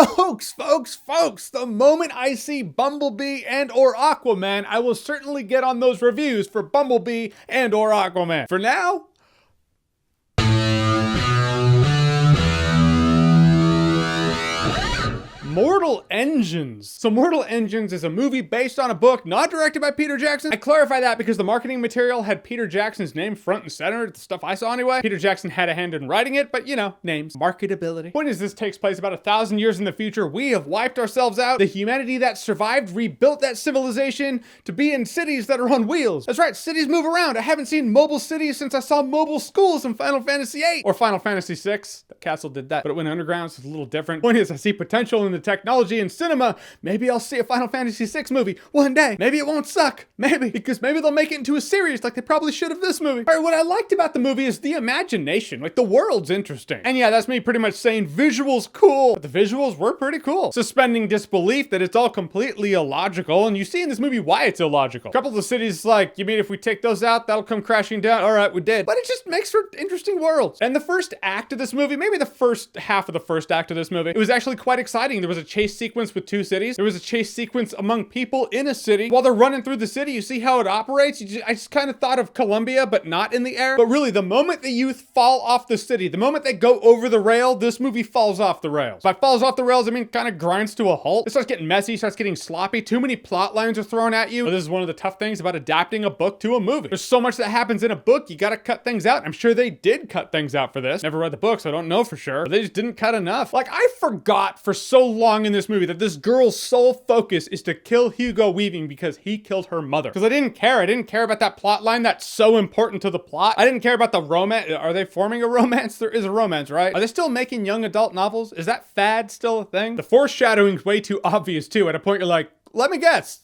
Folks, the moment I see Bumblebee and or Aquaman, I will certainly get on those reviews for Bumblebee and or Aquaman. For now, Mortal Engines. So Mortal Engines is a movie based on a book, not directed by Peter Jackson. I clarify that because the marketing material had Peter Jackson's name front and center, the stuff I saw anyway. Peter Jackson had a hand in writing it, but you know, names, marketability. Point is, this takes place about 1,000 years in the future. We have wiped ourselves out. The humanity that survived rebuilt that civilization to be in cities that are on wheels. That's right, cities move around. I haven't seen mobile cities since I saw mobile schools in Final Fantasy VIII or Final Fantasy VI. The castle did that, but it went underground, so it's a little different. Point is, I see potential in the technology and cinema. Maybe I'll see a Final Fantasy VI movie one day. Maybe it won't suck. Maybe. Because maybe they'll make it into a series like they probably should have this movie. All right, what I liked about the movie is the imagination. Like, the world's interesting. And yeah, that's me pretty much saying visuals cool. But the visuals were pretty cool. Suspending disbelief that it's all completely illogical. And you see in this movie why it's illogical. A couple of the cities like, you mean if we take those out, that'll come crashing down? All right, we did. But it just makes for interesting worlds. And the first act of this movie, maybe the first half of the first act of this movie, it was actually quite exciting. There was a chase sequence with two cities. There was a chase sequence among people in a city. While they're running through the city, you see how it operates. I just kind of thought of Colombia, but not in the air. But really, the moment the youth fall off the city, the moment they go over the rail, this movie falls off the rails. By falls off the rails, I mean kind of grinds to a halt. It starts getting messy, starts getting sloppy. Too many plot lines are thrown at you. But this is one of the tough things about adapting a book to a movie. There's so much that happens in a book, you gotta cut things out. I'm sure they did cut things out for this. Never read the book, so I don't know for sure. But they just didn't cut enough. Like, I forgot for so long in this movie that this girl's sole focus is to kill Hugo Weaving because he killed her mother. Because I didn't care. I didn't care about that plot line that's so important to the plot. I didn't care about the romance. Are they forming a romance? There is a romance, right? Are they still making young adult novels? Is that fad still a thing? The foreshadowing's way too obvious too. At a point you're like, let me guess.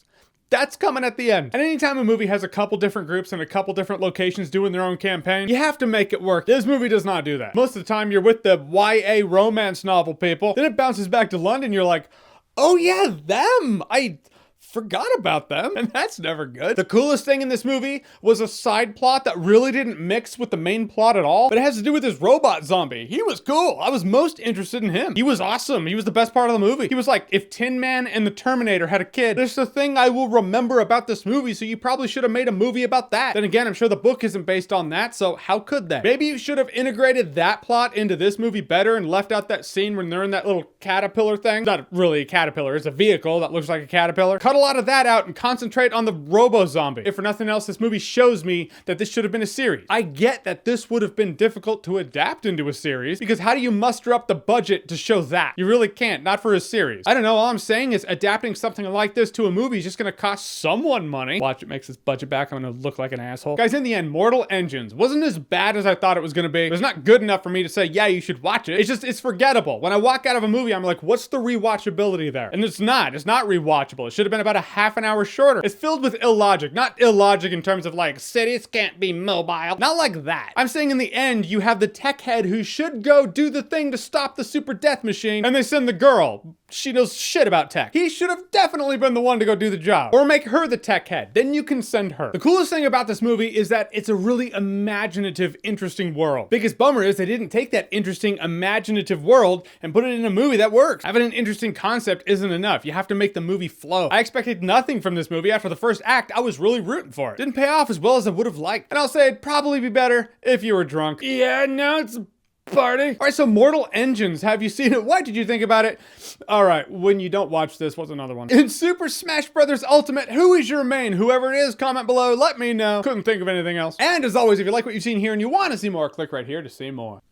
That's coming at the end. And anytime a movie has a couple different groups in a couple different locations doing their own campaign, you have to make it work. This movie does not do that. Most of the time you're with the YA romance novel people. Then it bounces back to London. You're like, oh yeah, them. I forgot about them, and that's never good. The coolest thing in this movie was a side plot that really didn't mix with the main plot at all, but it has to do with this robot zombie. He was cool. I was most interested in him. He was awesome. He was the best part of the movie. He was like, if Tin Man and the Terminator had a kid, there's the thing I will remember about this movie, so you probably should have made a movie about that. Then again, I'm sure the book isn't based on that, so how could they? Maybe you should have integrated that plot into this movie better and left out that scene when they're in that little caterpillar thing. It's not really a caterpillar, it's a vehicle that looks like a caterpillar. Cut a lot of that out and concentrate on the robo-zombie. If for nothing else, this movie shows me that this should have been a series. I get that this would have been difficult to adapt into a series, because how do you muster up the budget to show that? You really can't, not for a series. I don't know, all I'm saying is adapting something like this to a movie is just gonna cost someone money. Watch, it makes this budget back, I'm gonna look like an asshole. Guys, in the end, Mortal Engines wasn't as bad as I thought it was gonna be. It was not good enough for me to say, yeah, you should watch it. It's forgettable. When I walk out of a movie, I'm like, what's the rewatchability there? And it's not rewatchable. It should have been about a half an hour shorter. It's filled with illogic. Not illogic in terms of like, cities can't be mobile. Not like that. I'm saying in the end, you have the tech head who should go do the thing to stop the super death machine, and they send the girl. She knows shit about tech. He should have definitely been the one to go do the job. Or make her the tech head. Then you can send her. The coolest thing about this movie is that it's a really imaginative, interesting world. Biggest bummer is they didn't take that interesting, imaginative world and put it in a movie that works. Having an interesting concept isn't enough. You have to make the movie flow. I expected nothing from this movie. After the first act, I was really rooting for it. Didn't pay off as well as I would have liked. And I'll say it'd probably be better if you were drunk. Yeah, no, it's party. All right, so Mortal Engines, have you seen it? What did you think about it? All right, when you don't watch this, what's another one? In Super Smash Bros. Ultimate, who is your main? Whoever it is, comment below, let me know. Couldn't think of anything else. And as always, if you like what you've seen here and you want to see more, click right here to see more.